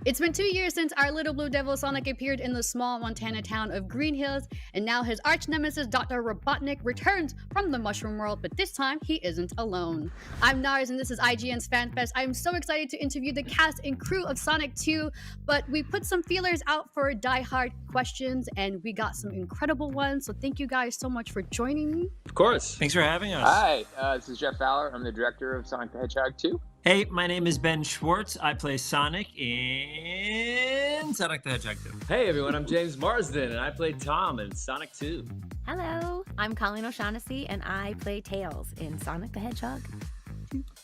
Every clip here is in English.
It's been 2 years since our little blue devil Sonic appeared in the small Montana town of Green Hills, and now his arch nemesis Dr. Robotnik returns from the Mushroom World, but this time he isn't alone. I'm Nars, and this is IGN's FanFest. I'm so excited to interview the cast and crew of Sonic 2, but we put some feelers out for die-hard questions, and we got some incredible ones, so thank you guys so much for joining me. Of course. Thanks for having us. Hi, this is Jeff Fowler. I'm the director of Sonic the Hedgehog 2. Hey, my name is Ben Schwartz. I play Sonic in Sonic the Hedgehog 2. Hey everyone, I'm James Marsden, and I play Tom in Sonic 2. Hello, I'm Colleen O'Shaughnessy, and I play Tails in Sonic the Hedgehog.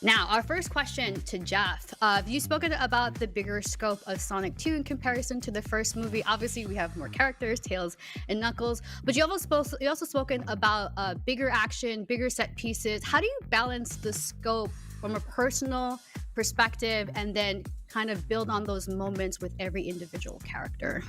Now, our first question to Jeff. You've spoken about the bigger scope of Sonic 2 in comparison to the first movie. Obviously, we have more characters, Tails and Knuckles, but you also spoken about bigger action, bigger set pieces. How do you balance the scope from a personal perspective and then kind of build on those moments with every individual character?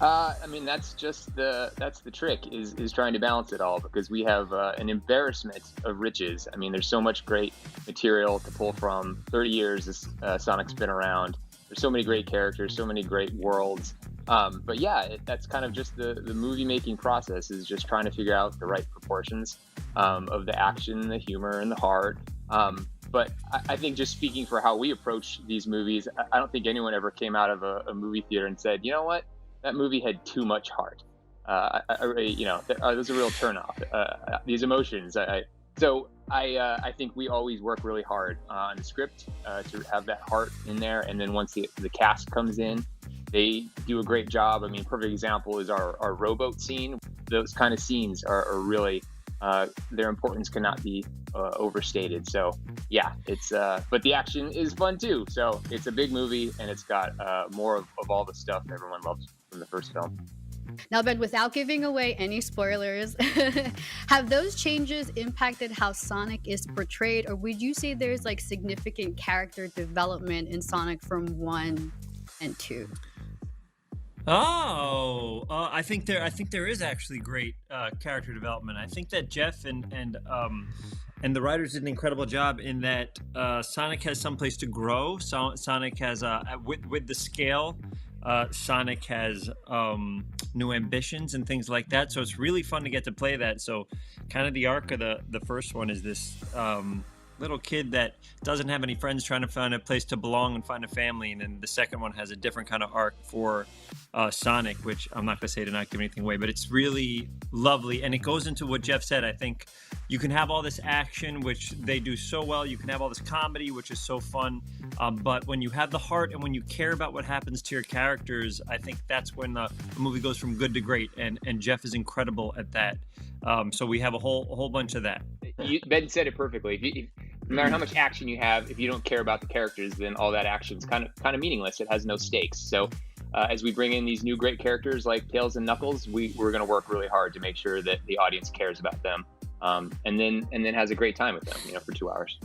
I mean, that's the trick is trying to balance it all, because we have an embarrassment of riches. I mean, there's so much great material to pull from. 30 years this Sonic's been around. There's so many great characters, so many great worlds. But yeah, that's kind of just the movie making process, is just trying to figure out the right proportions of the action, the humor, and the heart. But I think, just speaking for how we approach these movies, I don't think anyone ever came out of a movie theater and said, you know what, that movie had too much heart. There's a real turnoff. These emotions. I think we always work really hard on the script to have that heart in there, and then once the cast comes in, they do a great job. I mean, perfect example is our rowboat scene. Those kind of scenes are really their importance cannot be overstated. So yeah, it's but the action is fun too. So it's a big movie, and it's got more of all the stuff everyone loves from the first film. Now, Ben, without giving away any spoilers, have those changes impacted how Sonic is portrayed, or would you say there's like significant character development in Sonic from 1 and 2? I think there is actually great character development. I think that Jeff and the writers did an incredible job in that Sonic has someplace to grow. Sonic has with the scale. Sonic has new ambitions and things like that. So it's really fun to get to play that. So kind of the arc of the first one is this little kid that doesn't have any friends, trying to find a place to belong and find a family. And then the second one has a different kind of arc for Sonic, which I'm not going to say to not give anything away, but it's really lovely. And it goes into what Jeff said. I think you can have all this action, which they do so well. You can have all this comedy, which is so fun. But when you have the heart and when you care about what happens to your characters, I think that's when the movie goes from good to great. And Jeff is incredible at that. So we have a whole bunch of that. Ben said it perfectly. No matter how much action you have, if you don't care about the characters, then all that action is kind of meaningless. It has no stakes. So as we bring in these new great characters like Tails and Knuckles, we're going to work really hard to make sure that the audience cares about them, and then has a great time with them, for 2 hours.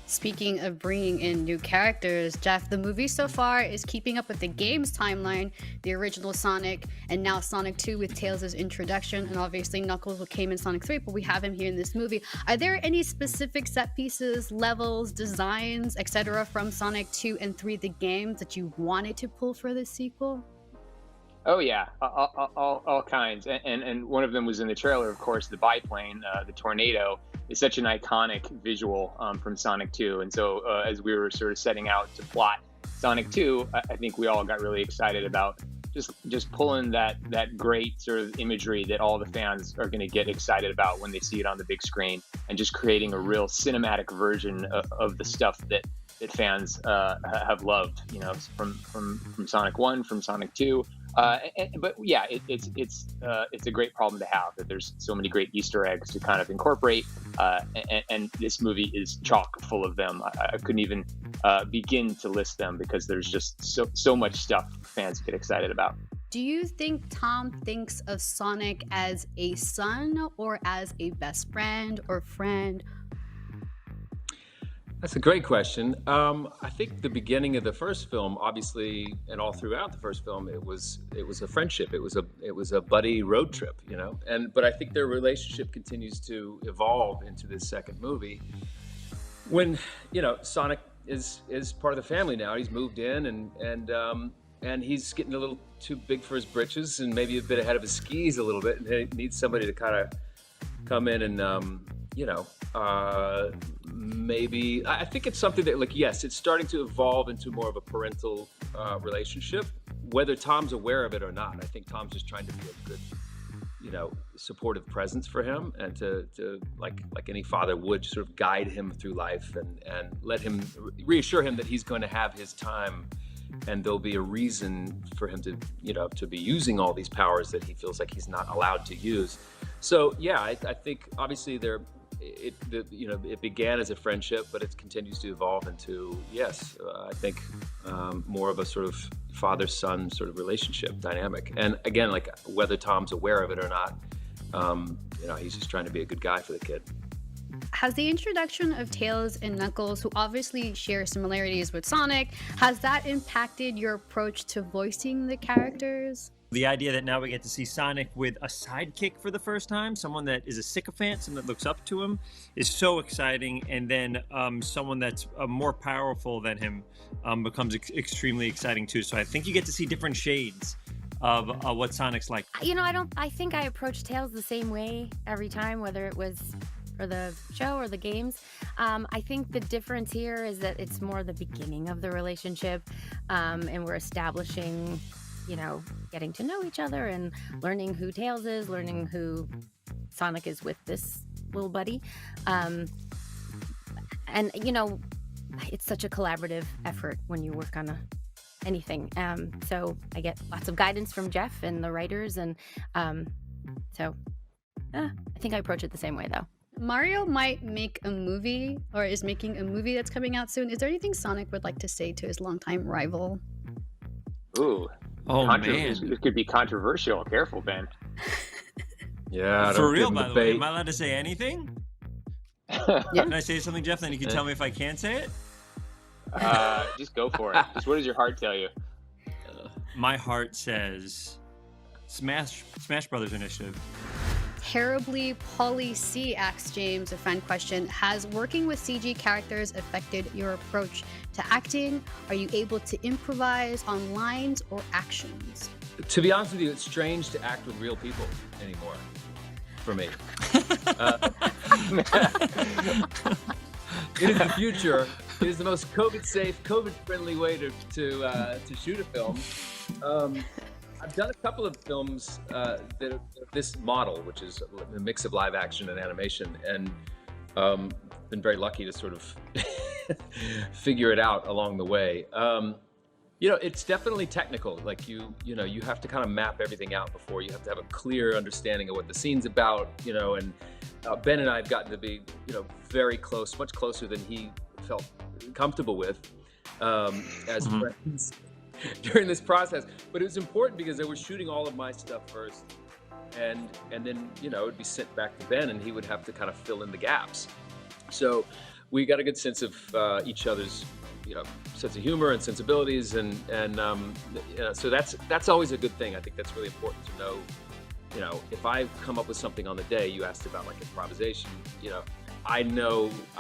Speaking of bringing in new characters, Jeff, the movie so far is keeping up with the game's timeline, the original Sonic, and now Sonic 2 with Tails' introduction, and obviously Knuckles came in Sonic 3, but we have him here in this movie. Are there any specific set pieces, levels, designs, etc. from Sonic 2 and 3, the games, that you wanted to pull for this sequel? Oh yeah, all kinds, and one of them was in the trailer, of course. The biplane, the tornado, is such an iconic visual from Sonic 2, and so as we were sort of setting out to plot Sonic 2, I think we all got really excited about just pulling that great sort of imagery that all the fans are going to get excited about when they see it on the big screen, and just creating a real cinematic version of the stuff that fans have loved, from Sonic 1, from Sonic 2. But yeah, it's a great problem to have, that there's so many great Easter eggs to kind of incorporate, and this movie is chock full of them. I couldn't even begin to list them, because there's just so much stuff fans get excited about. Do you think Tom thinks of Sonic as a son or as a best friend or friend? That's a great question. I think the beginning of the first film, obviously, and all throughout the first film, it was a friendship. It was a buddy road trip, but I think their relationship continues to evolve into this second movie. When Sonic is part of the family now. He's moved in, and he's getting a little too big for his britches, and maybe a bit ahead of his skis a little bit, and he needs somebody to kind of come in and maybe I think it's something that, like, yes, it's starting to evolve into more of a parental relationship, whether Tom's aware of it or not. I think Tom's just trying to be a good, supportive presence for him, and to like any father would, sort of guide him through life and let him, reassure him that he's going to have his time, and there'll be a reason for him to be using all these powers that he feels like he's not allowed to use. So yeah, I think obviously it began as a friendship, but it continues to evolve into, I think more of a sort of father-son sort of relationship dynamic. And again, like, whether Tom's aware of it or not, he's just trying to be a good guy for the kid. Has the introduction of Tails and Knuckles, who obviously share similarities with Sonic, has that impacted your approach to voicing the characters? The idea that now we get to see Sonic with a sidekick for the first time, someone that is a sycophant, someone that looks up to him, is so exciting. And then someone that's more powerful than him becomes extremely exciting too. So I think you get to see different shades of what Sonic's like. I think I approach Tails the same way every time, whether it was for the show or the games. I think the difference here is that it's more the beginning of the relationship, and we're establishing, getting to know each other and learning who Tails is, learning who Sonic is with this little buddy. And, it's such a collaborative effort when you work on anything. So I get lots of guidance from Jeff and the writers. And I think I approach it the same way, though. Mario might make a movie, or is making a movie that's coming out soon. Is there anything Sonic would like to say to his longtime rival? Ooh. Oh, man. It could be controversial. Careful, Ben. Yeah, for real, by the way. Am I allowed to say anything? Yeah. Can I say something, Jeff? Then you can tell me if I can't say it? Just go for it. Just what does your heart tell you? My heart says Smash Brothers Initiative. Terribly Polly C asks James a fan question. Has working with CG characters affected your approach to acting? Are you able to improvise on lines or actions? To be honest with you, it's strange to act with real people anymore, for me. It is the future. It is the most COVID-safe, COVID-friendly way to shoot a film. I've done a couple of films that are this model, which is a mix of live action and animation, and been very lucky to sort of figure it out along the way. It's definitely technical. Like you have to kind of map everything out before. You have to have a clear understanding of what the scene's about. And Ben and I have gotten to be very close, much closer than he felt comfortable with as friends during this process. But it was important because I was shooting all of my stuff first, and then it would be sent back to Ben, and he would have to kind of fill in the gaps. So we got a good sense of each other's sense of humor and sensibilities, and so that's always a good thing. I think that's really important to know. If I come up with something on the day, you asked about like improvisation, I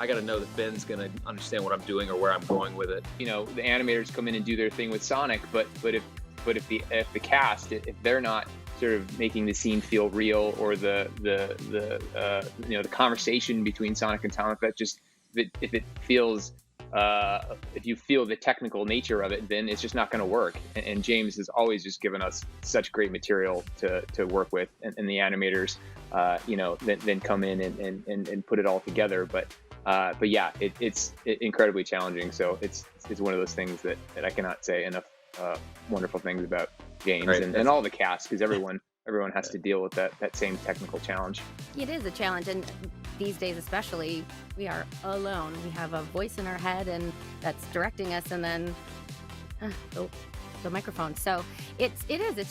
got to know that Ben's going to understand what I'm doing or where I'm going with it. The animators come in and do their thing with Sonic, but if the cast, if they're not sort of making the scene feel real, or the conversation between Sonic and Tom, if it feels if you feel the technical nature of it, then it's just not going to work. And James has always just given us such great material to work with, and the animators then come in and put it all together. But yeah, it's incredibly challenging. So it's one of those things that I cannot say enough wonderful things about James, right, and all the cast, because everyone has to deal with that same technical challenge. It is a challenge, and these days especially, we are alone. We have a voice in our head, and that's directing us, and then the microphone. So it's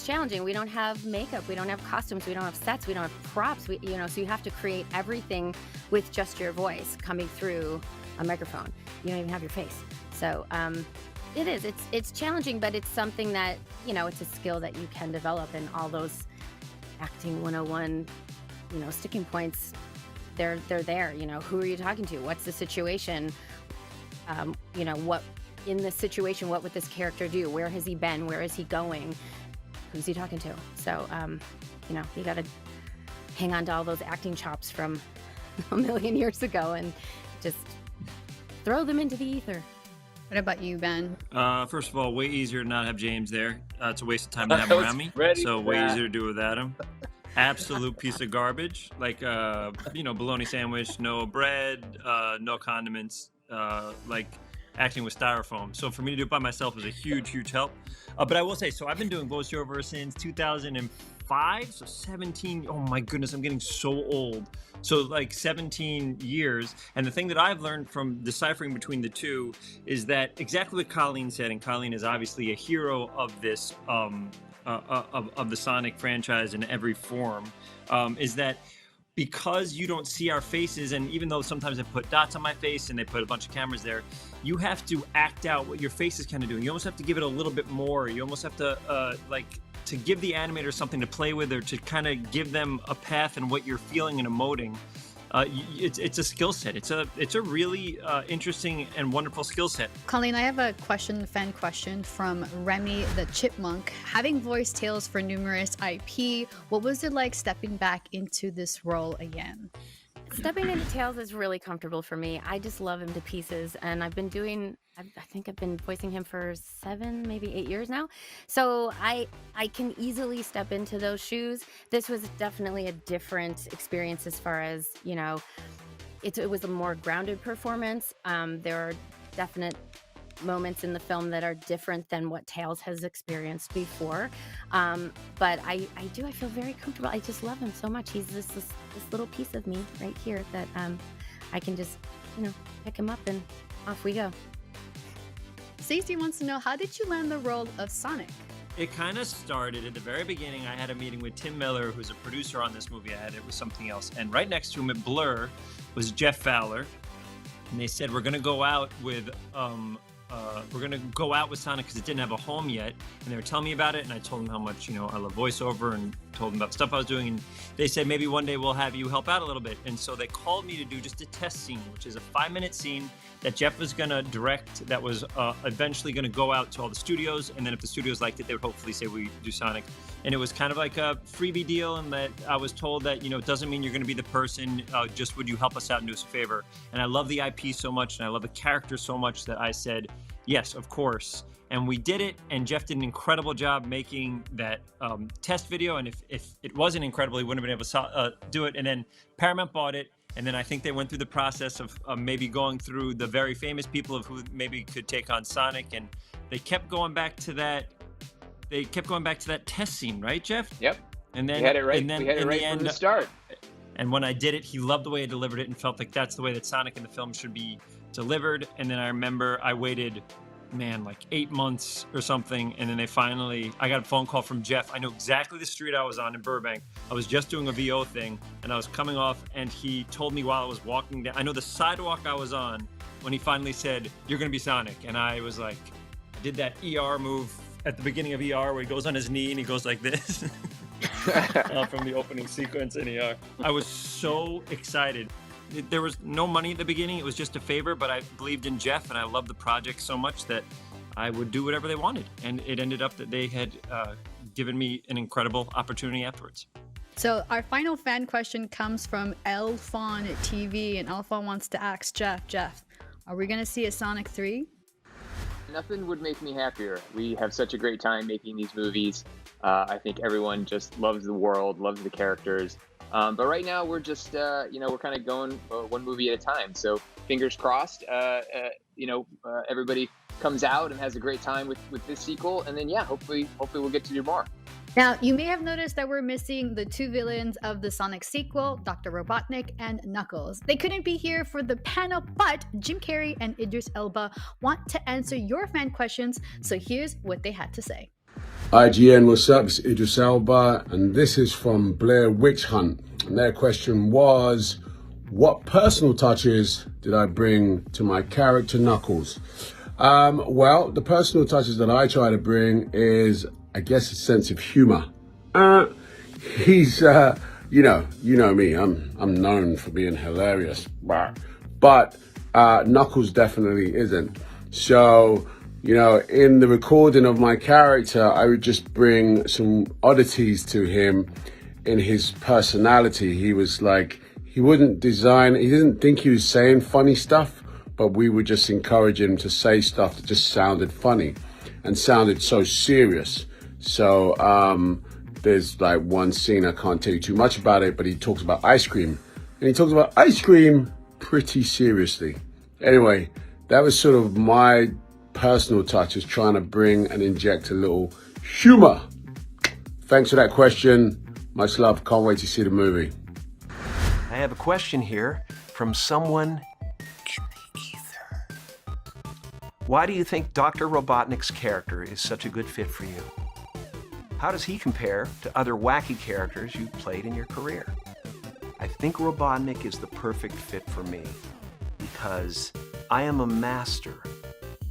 challenging. We don't have makeup, we don't have costumes, we don't have sets, we don't have props. So you have to create everything with just your voice coming through a microphone. You don't even have your face. So it's challenging, but it's something that it's a skill that you can develop, and all those acting 101 sticking points, they're there. Who are you talking to? What's the situation? what in this situation, what would this character do? Where has he been? Where is he going? Who's he talking to? So, you got to hang on to all those acting chops from a million years ago and just throw them into the ether. What about you, Ben? First of all, way easier to not have James there. It's a waste of time to have him around me. So way easier to do without him. Absolute piece of garbage. Like, bologna sandwich, no bread, no condiments, acting with styrofoam. So for me to do it by myself is a huge, huge help. But I will say, so I've been doing voiceover since 2005, so 17. Oh my goodness, I'm getting so old. So 17 years. And the thing that I've learned from deciphering between the two is that exactly what Colleen said, and Colleen is obviously a hero of this, of the Sonic franchise in every form, is that because you don't see our faces, and even though sometimes they put dots on my face and they put a bunch of cameras there, you have to act out what your face is kind of doing. You almost have to give it a little bit more. You almost have to to give the animator something to play with, or to kind of give them a path and what you're feeling and emoting. It's a skill set. It's a really interesting and wonderful skill set. Colleen, I have a fan question from Remy the Chipmunk. Having voiced Tails for numerous IP, what was it like stepping back into this role again? Stepping into Tails is really comfortable for me. I just love him to pieces, and I think I've been voicing him for 7, maybe 8 years now. So I can easily step into those shoes. This was definitely a different experience as far as, it was a more grounded performance. There are definite moments in the film that are different than what Tails has experienced before. But I feel very comfortable. I just love him so much. He's this little piece of me right here that I can just, pick him up and off we go. Stacey wants to know, how did you land the role of Sonic? It kind of started at the very beginning. I had a meeting with Tim Miller, who's a producer on this movie. I had it with something else. And right next to him at Blur was Jeff Fowler. And they said, we're going to go out with Sonic because it didn't have a home yet. And they were telling me about it, and I told them how much, I love voiceover, and told them about the stuff I was doing. And they said, maybe one day we'll have you help out a little bit. And so they called me to do just a test scene, which is a 5-minute scene that Jeff was going to direct, that was eventually going to go out to all the studios. And then if the studios liked it, they would hopefully say we do Sonic. And it was kind of like a freebie deal, and that I was told that, it doesn't mean you're going to be the person, just would you help us out and do us a favor? And I love the IP so much, and I love the character so much that I said, yes, of course. And we did it, and Jeff did an incredible job making that test video. And if it wasn't incredible, he wouldn't have been able to do it. And then Paramount bought it. And then I think they went through the process of maybe going through the very famous people of who maybe could take on Sonic. And they kept going back to that. They kept going back to that test scene, right, Jeff? Yep. And then we had it right. And then we had it right from the start. And when I did it, he loved the way I delivered it and felt like that's the way that Sonic in the film should be delivered. And then I remember I waited, 8 months or something. And then I got a phone call from Jeff. I know exactly the street I was on in Burbank. I was just doing a VO thing, and I was coming off, and he told me while I was walking down, I know the sidewalk I was on, when he finally said, you're going to be Sonic. And I was like, I did that ER move at the beginning of ER where he goes on his knee and he goes like this from the opening sequence in ER. I was so excited. There was no money at the beginning. It was just a favor, but I believed in Jeff, and I loved the project so much that I would do whatever they wanted. And it ended up that they had given me an incredible opportunity afterwards. So our final fan question comes from Elfon TV, and Elfon wants to ask Jeff, are we going to see a Sonic 3? Nothing would make me happier. We have such a great time making these movies. I think everyone just loves the world, loves the characters. But right now we're just, we're kind of going one movie at a time. So fingers crossed, everybody comes out and has a great time with this sequel. And then, hopefully we'll get to do more. Now, you may have noticed that we're missing the 2 villains of the Sonic sequel, Dr. Robotnik and Knuckles. They couldn't be here for the panel, but Jim Carrey and Idris Elba want to answer your fan questions, so here's what they had to say. IGN, what's up? It's Idris Elba, and this is from Blair Witch Hunt. And their question was, what personal touches did I bring to my character Knuckles? Well, the personal touches that I try to bring is, I guess, a sense of humor. He's, you know me, I'm known for being hilarious, but Knuckles definitely isn't. So, you know, in the recording of my character, I would just bring some oddities to him in his personality. He was like, he didn't think he was saying funny stuff, but we would just encourage him to say stuff that just sounded funny and sounded so serious. So there's like one scene, I can't tell you too much about it, but he talks about ice cream. And he talks about ice cream pretty seriously. Anyway, that was sort of my personal touch, is trying to bring and inject a little humor. Thanks for that question. Much love. Can't wait to see the movie. I have a question here from someone in the ether. Why do you think Dr. Robotnik's character is such a good fit for you? How does he compare to other wacky characters you've played in your career? I think Robotnik is the perfect fit for me because I am a master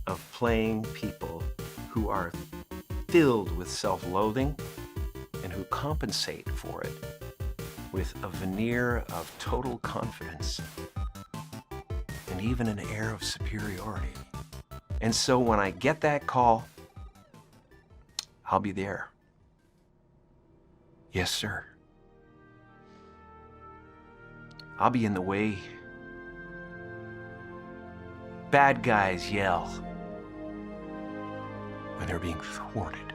of playing people who are filled with self-loathing and who compensate for it with a veneer of total confidence and even an air of superiority. And so when I get that call, I'll be there. Yes, sir. I'll be in the way bad guys yell when they're being thwarted.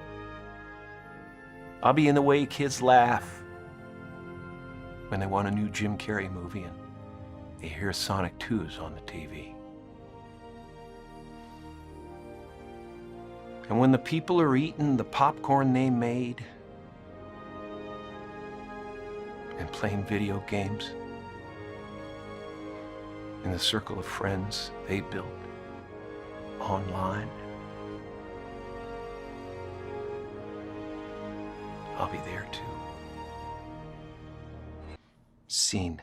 I'll be in the way kids laugh when they want a new Jim Carrey movie and they hear Sonic 2's on the TV. And when the people are eating the popcorn they made and playing video games in the circle of friends they built online, I'll be there too. Scene.